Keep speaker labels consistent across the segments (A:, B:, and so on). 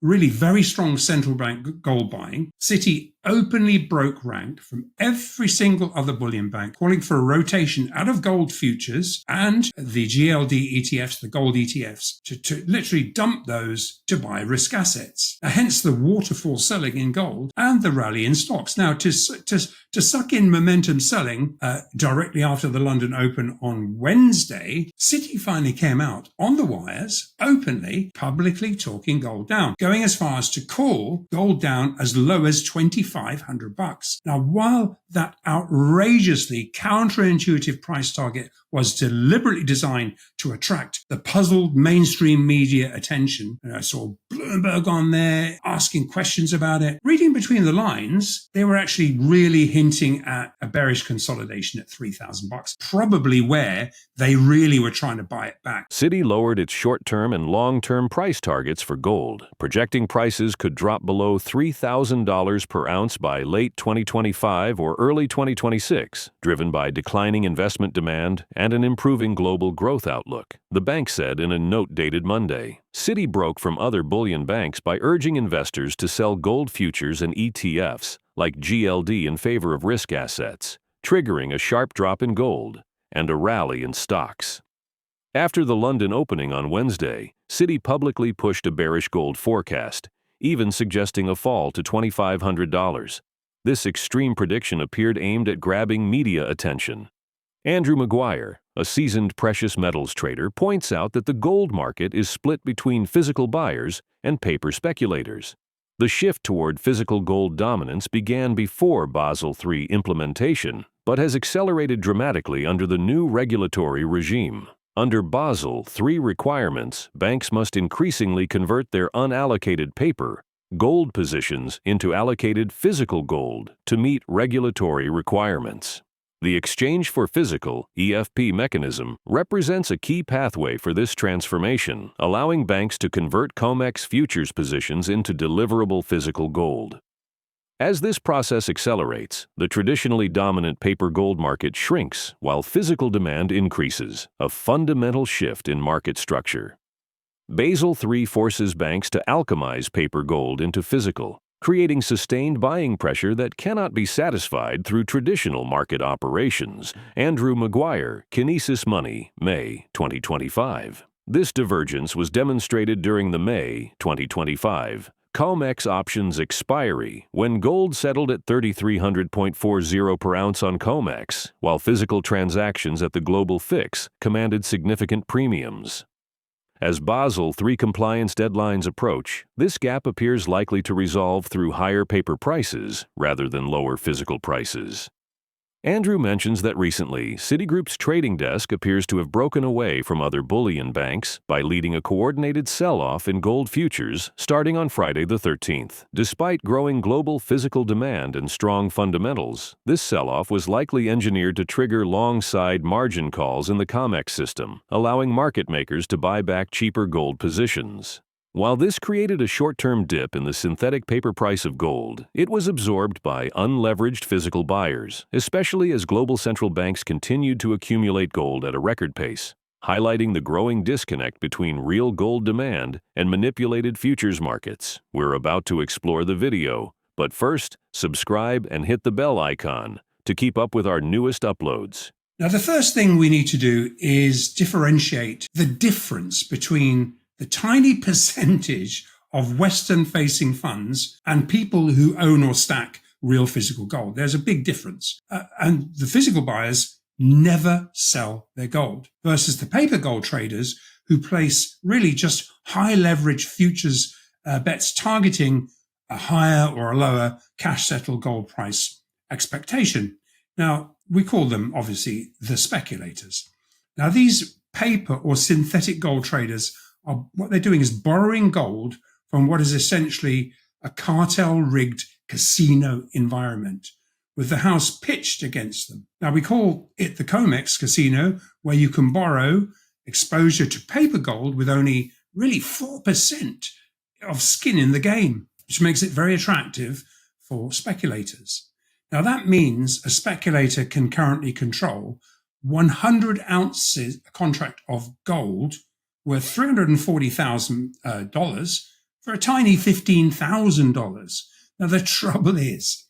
A: really very strong central bank gold buying, Citi openly broke rank from every single other bullion bank, calling for a rotation out of gold futures and the GLD ETFs, the gold ETFs, to literally dump those to buy risk assets. Hence the waterfall selling in gold and the rally in stocks. Now, to suck in momentum selling directly after the London Open on Wednesday, Citi finally came out on the wires, openly, publicly talking gold down, going as far as to call gold down as low as $2,500. Now, while that outrageously counterintuitive price target was deliberately designed to attract the puzzled mainstream media attention, and I saw Bloomberg on there asking questions about it, reading between the lines, they were actually really hinting at a bearish consolidation at $3,000, probably where they really were trying to buy it back.
B: Citi lowered its short-term and long-term price targets for gold, projecting prices could drop below $3,000 per ounce by late 2025 or early 2026, driven by declining investment demand and an improving global growth outlook, the bank said in a note dated Monday. Citi broke from other bullion banks by urging investors to sell gold futures and ETFs, like GLD, in favor of risk assets, triggering a sharp drop in gold and a rally in stocks. After the London opening on Wednesday, Citi publicly pushed a bearish gold forecast, even suggesting a fall to $2,500. This extreme prediction appeared aimed at grabbing media attention. Andrew Maguire, a seasoned precious metals trader, points out that the gold market is split between physical buyers and paper speculators. The shift toward physical gold dominance began before Basel III implementation, but has accelerated dramatically under the new regulatory regime. Under Basel III requirements, banks must increasingly convert their unallocated paper gold positions into allocated physical gold to meet regulatory requirements. The Exchange for Physical (EFP) mechanism represents a key pathway for this transformation, allowing banks to convert COMEX futures positions into deliverable physical gold. As this process accelerates, the traditionally dominant paper gold market shrinks while physical demand increases, a fundamental shift in market structure. Basel III forces banks to alchemize paper gold into physical, creating sustained buying pressure that cannot be satisfied through traditional market operations. Andrew Maguire, Kinesis Money, May 2025. This divergence was demonstrated during the May 2025 COMEX options expiry, when gold settled at $3,300.40 per ounce on COMEX, while physical transactions at the global fix commanded significant premiums. As Basel III compliance deadlines approach, this gap appears likely to resolve through higher paper prices rather than lower physical prices. Andrew mentions that recently, Citigroup's trading desk appears to have broken away from other bullion banks by leading a coordinated sell-off in gold futures starting on Friday the 13th. Despite growing global physical demand and strong fundamentals, this sell-off was likely engineered to trigger long-side margin calls in the COMEX system, allowing market makers to buy back cheaper gold positions. While this created a short-term dip in the synthetic paper price of gold, it was absorbed by unleveraged physical buyers, especially as global central banks continued to accumulate gold at a record pace, highlighting the growing disconnect between real gold demand and manipulated futures markets. We're about to explore the video, but first, subscribe and hit the bell icon to keep up with our newest uploads.
A: Now, the first thing we need to do is differentiate the difference between the tiny percentage of Western-facing funds and people who own or stack real physical gold. There's a big difference. And the physical buyers never sell their gold versus the paper gold traders who place really just high leverage futures bets targeting a higher or a lower cash settled gold price expectation. Now, we call them obviously the speculators. Now, these paper or synthetic gold traders what they're doing is borrowing gold from what is essentially a cartel-rigged casino environment, with the house pitched against them. Now, we call it the COMEX casino, where you can borrow exposure to paper gold with only really 4% of skin in the game, which makes it very attractive for speculators. Now, that means a speculator can currently control 100 ounces, a contract of gold worth $340,000 for a tiny $15,000. Now, the trouble is,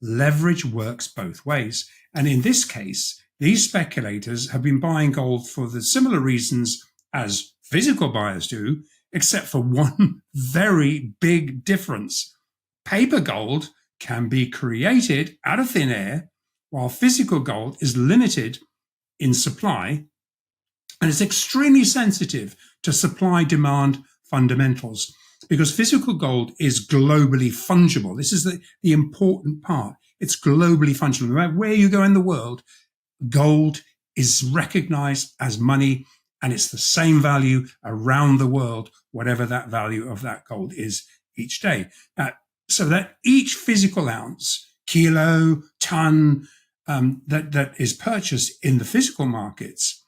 A: leverage works both ways. And in this case, these speculators have been buying gold for the similar reasons as physical buyers do, except for one very big difference. Paper gold can be created out of thin air, while physical gold is limited in supply and is extremely sensitive to supply-demand fundamentals, because physical gold is globally fungible. This is the important part. It's globally fungible. No matter where you go in the world, gold is recognized as money, and it's the same value around the world, whatever that value of that gold is each day. So that each physical ounce, kilo, ton, that is purchased in the physical markets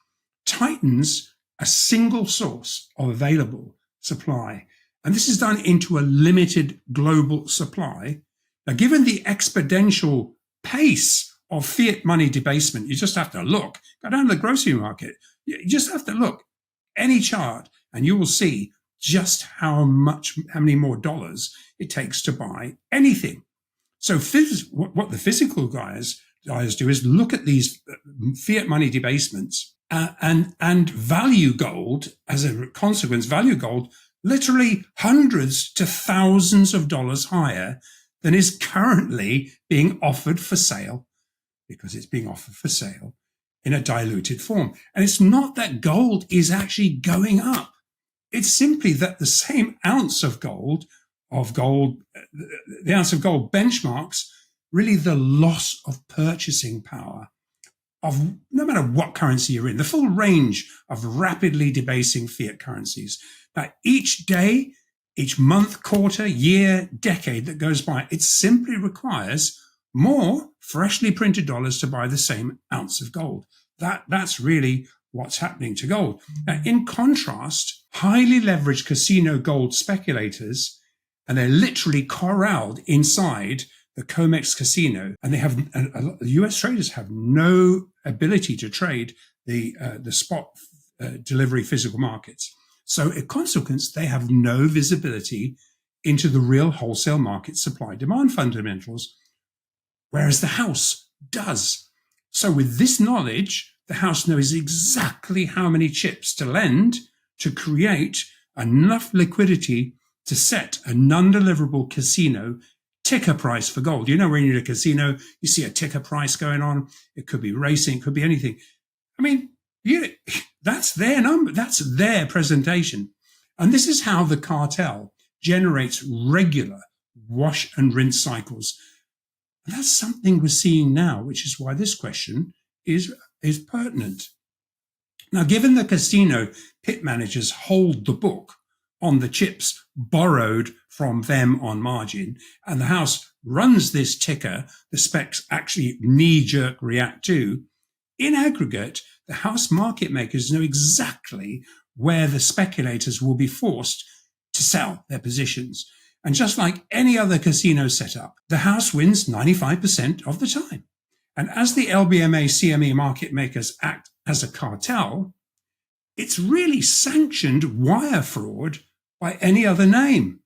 A: tightens a single source of available supply. And this is done into a limited global supply. Now, given the exponential pace of fiat money debasement, you just have to look. Go down to the grocery market. You just have to look any chart, and you will see just how many more dollars it takes to buy anything. So what the physical guys do is look at these fiat money debasements and value gold. As a consequence, value gold literally hundreds to thousands of dollars higher than is currently being offered for sale, because it's being offered for sale in a diluted form. And it's not that gold is actually going up. It's simply that the same ounce of gold, the ounce of gold benchmarks really the loss of purchasing power of no matter what currency you're in, the full range of rapidly debasing fiat currencies. Now, each day, each month, quarter, year, decade that goes by, it simply requires more freshly printed dollars to buy the same ounce of gold. That's really what's happening to gold. Now, in contrast, highly leveraged casino gold speculators, and they're literally corralled inside the COMEX casino, and they have US traders have no ability to trade the spot delivery physical markets. So, in consequence, they have no visibility into the real wholesale market supply-demand fundamentals, whereas the house does. So, with this knowledge, the house knows exactly how many chips to lend to create enough liquidity to set a non-deliverable casino ticker price for gold. You know, when you're in a casino, you see a ticker price going on. It could be racing, it could be anything. I mean, that's their number, that's their presentation. And this is how the cartel generates regular wash and rinse cycles. And that's something we're seeing now, which is why this question is pertinent. Now, given the casino pit managers hold the book on the chips borrowed from them on margin, and the house runs this ticker the specs actually knee-jerk react to, in aggregate, the house market makers know exactly where the speculators will be forced to sell their positions. And just like any other casino setup, the house wins 95% of the time. And as the LBMA CME market makers act as a cartel, it's really sanctioned wire fraud by any other name.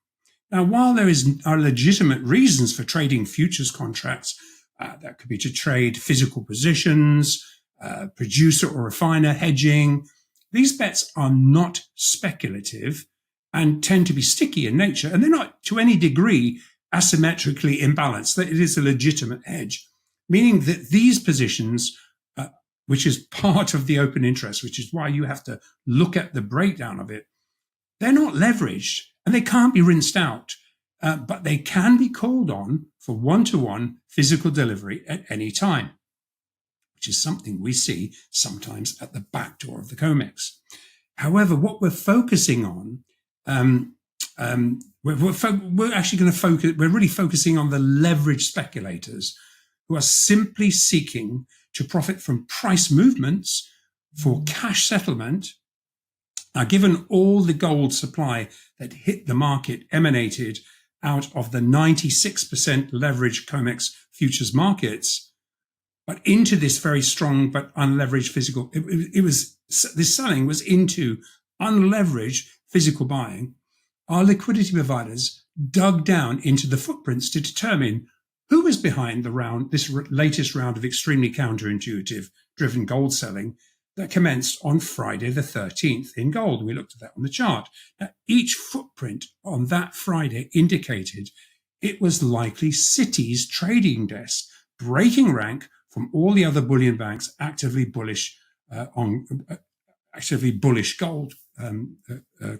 A: Now, while there are legitimate reasons for trading futures contracts, that could be to trade physical positions, producer or refiner hedging, these bets are not speculative and tend to be sticky in nature, and they're not to any degree asymmetrically imbalanced. It is a legitimate hedge, meaning that these positions, which is part of the open interest, which is why you have to look at the breakdown of it, they're not leveraged and they can't be rinsed out, but they can be called on for one-to-one physical delivery at any time, which is something we see sometimes at the back door of the COMEX. However, what we're focusing on, we're actually going to focus, we're really focusing on the leveraged speculators who are simply seeking to profit from price movements for cash settlement. Now, given all the gold supply that hit the market emanated out of the 96% leveraged COMEX futures markets, but into this very strong but unleveraged physical, this selling was into unleveraged physical buying. our liquidity providers dug down into the footprints to determine who was behind this latest round of extremely counterintuitive driven gold selling that commenced on Friday the 13th in gold. We looked at that on the chart. Now, each footprint on that Friday indicated it was likely Citi's trading desk breaking rank from all the other bullion banks actively bullish gold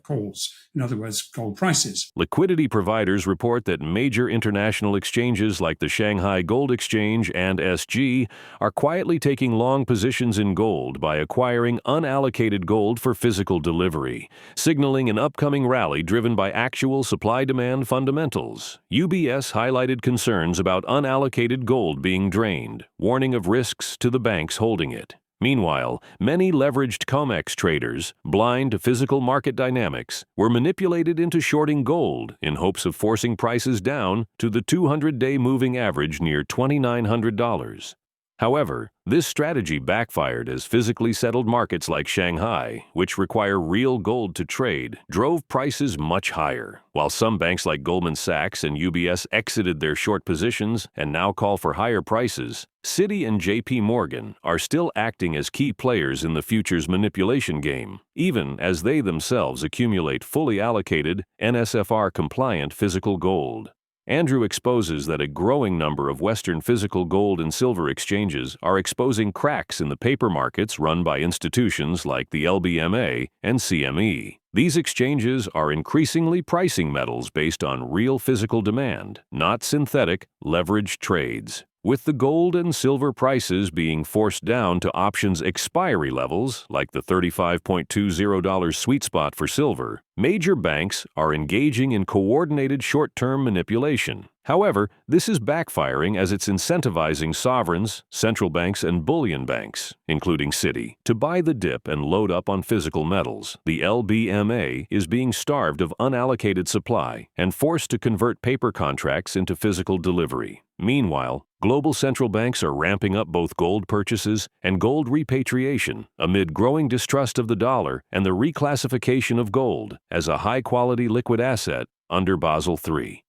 A: calls. In other words, gold prices.
B: Liquidity providers report that major international exchanges like the Shanghai Gold Exchange and SG are quietly taking long positions in gold by acquiring unallocated gold for physical delivery, signaling an upcoming rally driven by actual supply-demand fundamentals. UBS highlighted concerns about unallocated gold being drained, warning of risks to the banks holding it. Meanwhile, many leveraged COMEX traders, blind to physical market dynamics, were manipulated into shorting gold in hopes of forcing prices down to the 200-day moving average near $2,900. However, this strategy backfired as physically settled markets like Shanghai, which require real gold to trade, drove prices much higher. While some banks like Goldman Sachs and UBS exited their short positions and now call for higher prices, Citi and JP Morgan are still acting as key players in the futures manipulation game, even as they themselves accumulate fully allocated, NSFR-compliant physical gold. Andrew exposes that a growing number of Western physical gold and silver exchanges are exposing cracks in the paper markets run by institutions like the LBMA and CME. These exchanges are increasingly pricing metals based on real physical demand, not synthetic, leveraged trades. With the gold and silver prices being forced down to options expiry levels, like the $35.20 sweet spot for silver, major banks are engaging in coordinated short-term manipulation. However, this is backfiring as it's incentivizing sovereigns, central banks, and bullion banks, including Citi, to buy the dip and load up on physical metals. The LBMA is being starved of unallocated supply and forced to convert paper contracts into physical delivery. Meanwhile, global central banks are ramping up both gold purchases and gold repatriation amid growing distrust of the dollar and the reclassification of gold as a high-quality liquid asset under Basel III.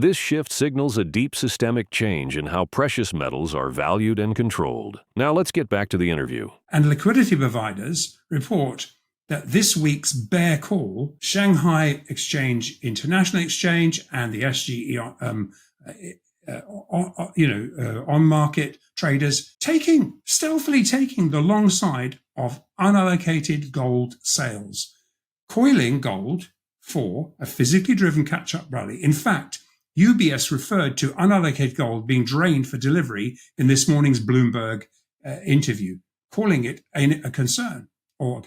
B: This shift signals a deep systemic change in how precious metals are valued and controlled. Now let's get back to the interview.
A: And liquidity providers report that this week's bear call, Shanghai Exchange International Exchange and the SGE on-market traders stealthily taking the long side of unallocated gold sales, coiling gold for a physically driven catch-up rally. In fact, UBS referred to unallocated gold being drained for delivery in this morning's Bloomberg interview, calling it a concern for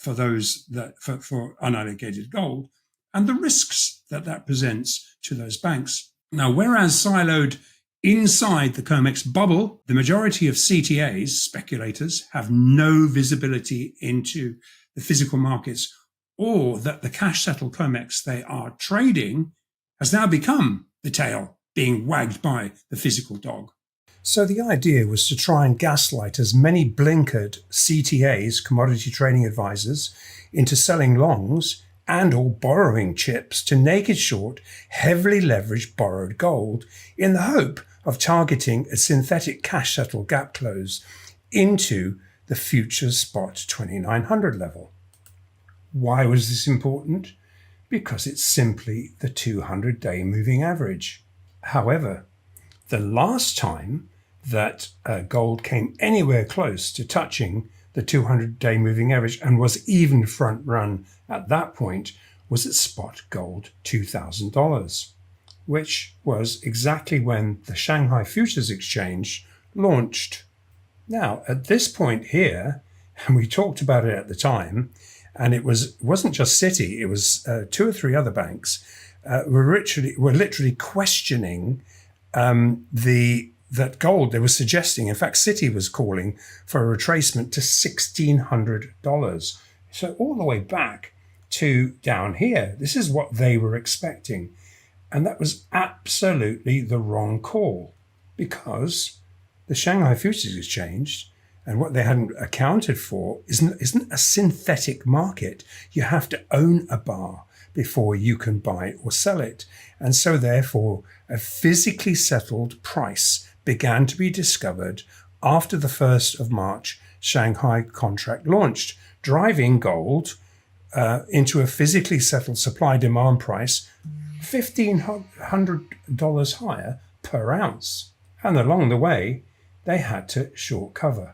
A: unallocated gold and the risks that presents to those banks. Now, whereas siloed inside the COMEX bubble, the majority of CTAs, speculators, have no visibility into the physical markets, or that the cash-settled COMEX they are trading has now become the tail being wagged by the physical dog. So the idea was to try and gaslight as many blinkered CTAs, commodity trading advisors, into selling longs and or borrowing chips to naked short, heavily leveraged borrowed gold in the hope of targeting a synthetic cash-settled gap close into the future spot 2900 level. Why was this important? Because it's simply the 200-day moving average. However, the last time that gold came anywhere close to touching the 200-day moving average and was even front run at that point was at spot gold $2,000, which was exactly when the Shanghai Futures Exchange launched. Now, at this point here, and we talked about it at the time, and it wasn't just Citi, it was two or three other banks were literally questioning that gold. They were suggesting, in fact, Citi was calling for a retracement to $1,600. So all the way back to down here, this is what they were expecting. And that was absolutely the wrong call, because the Shanghai Futures Exchange And what they hadn't accounted for isn't a synthetic market. You have to own a bar before you can buy or sell it. And so therefore, a physically settled price began to be discovered after the 1st of March Shanghai contract launched, driving gold into a physically settled supply-demand price $1,500 higher per ounce. And along the way, they had to short cover.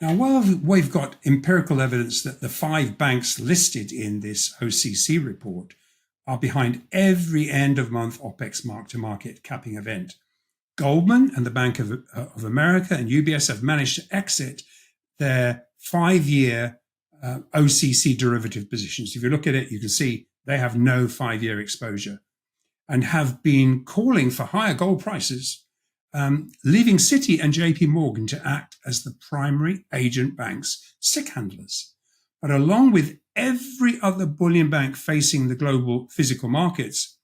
A: Now, while we've got empirical evidence that the 5 banks listed in this OCC report are behind every end-of-month OPEX mark-to-market capping event, Goldman and the Bank of America and UBS have managed to exit their 5-year OCC derivative positions. If you look at it, you can see they have no 5-year exposure and have been calling for higher gold prices, leaving Citi and JP Morgan to act as the primary agent banks' SIC handlers. But along with every other bullion bank facing the global physical markets,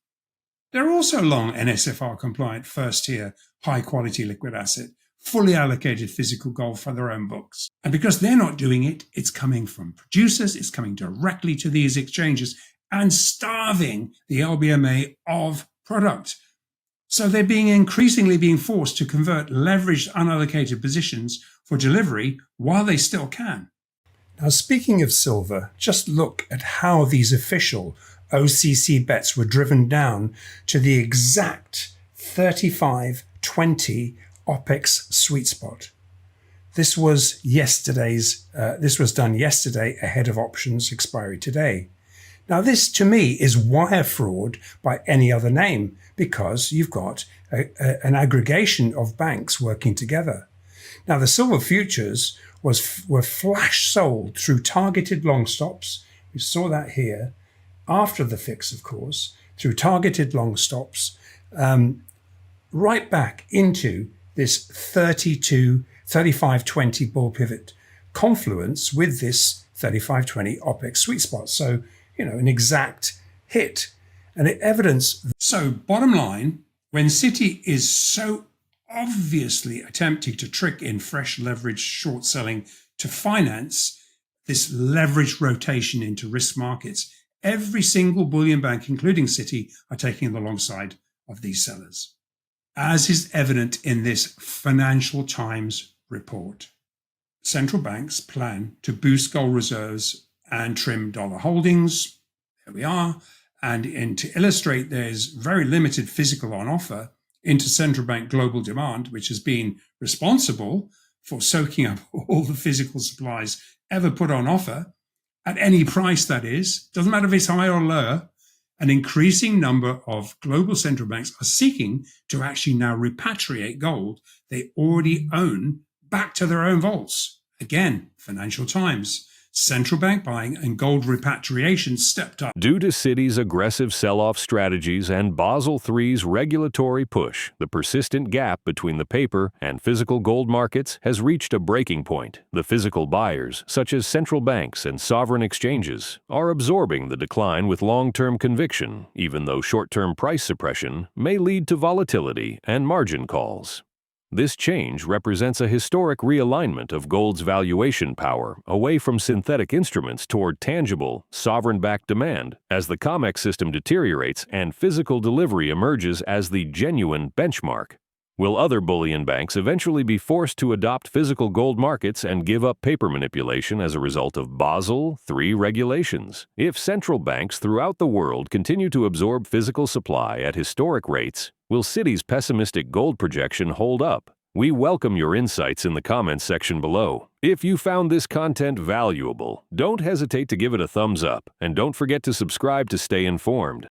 A: they're also long NSFR compliant first-tier high-quality liquid asset, fully allocated physical gold for their own books. And because they're not doing it, it's coming from producers, it's coming directly to these exchanges and starving the LBMA of product. So they're increasingly being forced to convert leveraged unallocated positions for delivery while they still can. Now, speaking of silver, just look at how these official OCC bets were driven down to the exact 35.20 OPEX sweet spot. This was done yesterday ahead of options expiry today. Now, this to me is wire fraud by any other name, because you've got an aggregation of banks working together. Now, the silver futures were flash sold through targeted long stops. We saw that here after the fix, of course, through targeted long stops, right back into this 35.20 bull pivot confluence with this 35.20 OPEX sweet spot. So, an exact hit. And it evidence. So bottom line, when Citi is so obviously attempting to trick in fresh leverage short selling to finance this leverage rotation into risk markets, every single bullion bank, including Citi, are taking the long side of these sellers, as is evident in this Financial Times report. Central banks plan to boost gold reserves and trim dollar holdings. There we are. And to illustrate, there's very limited physical on offer into central bank global demand, which has been responsible for soaking up all the physical supplies ever put on offer at any price, that is. Doesn't matter if it's high or low. An increasing number of global central banks are seeking to actually now repatriate gold they already own back to their own vaults. Again, Financial Times. Central bank buying and gold repatriation stepped up.
B: Due to Citi's aggressive sell-off strategies and Basel III's regulatory push, the persistent gap between the paper and physical gold markets has reached a breaking point. The physical buyers, such as central banks and sovereign exchanges, are absorbing the decline with long-term conviction, even though short-term price suppression may lead to volatility and margin calls. This change represents a historic realignment of gold's valuation power away from synthetic instruments toward tangible, sovereign-backed demand as the COMEX system deteriorates and physical delivery emerges as the genuine benchmark. Will other bullion banks eventually be forced to adopt physical gold markets and give up paper manipulation as a result of Basel III regulations? If central banks throughout the world continue to absorb physical supply at historic rates, will Citi's pessimistic gold projection hold up? We welcome your insights in the comments section below. If you found this content valuable, don't hesitate to give it a thumbs up, and don't forget to subscribe to stay informed.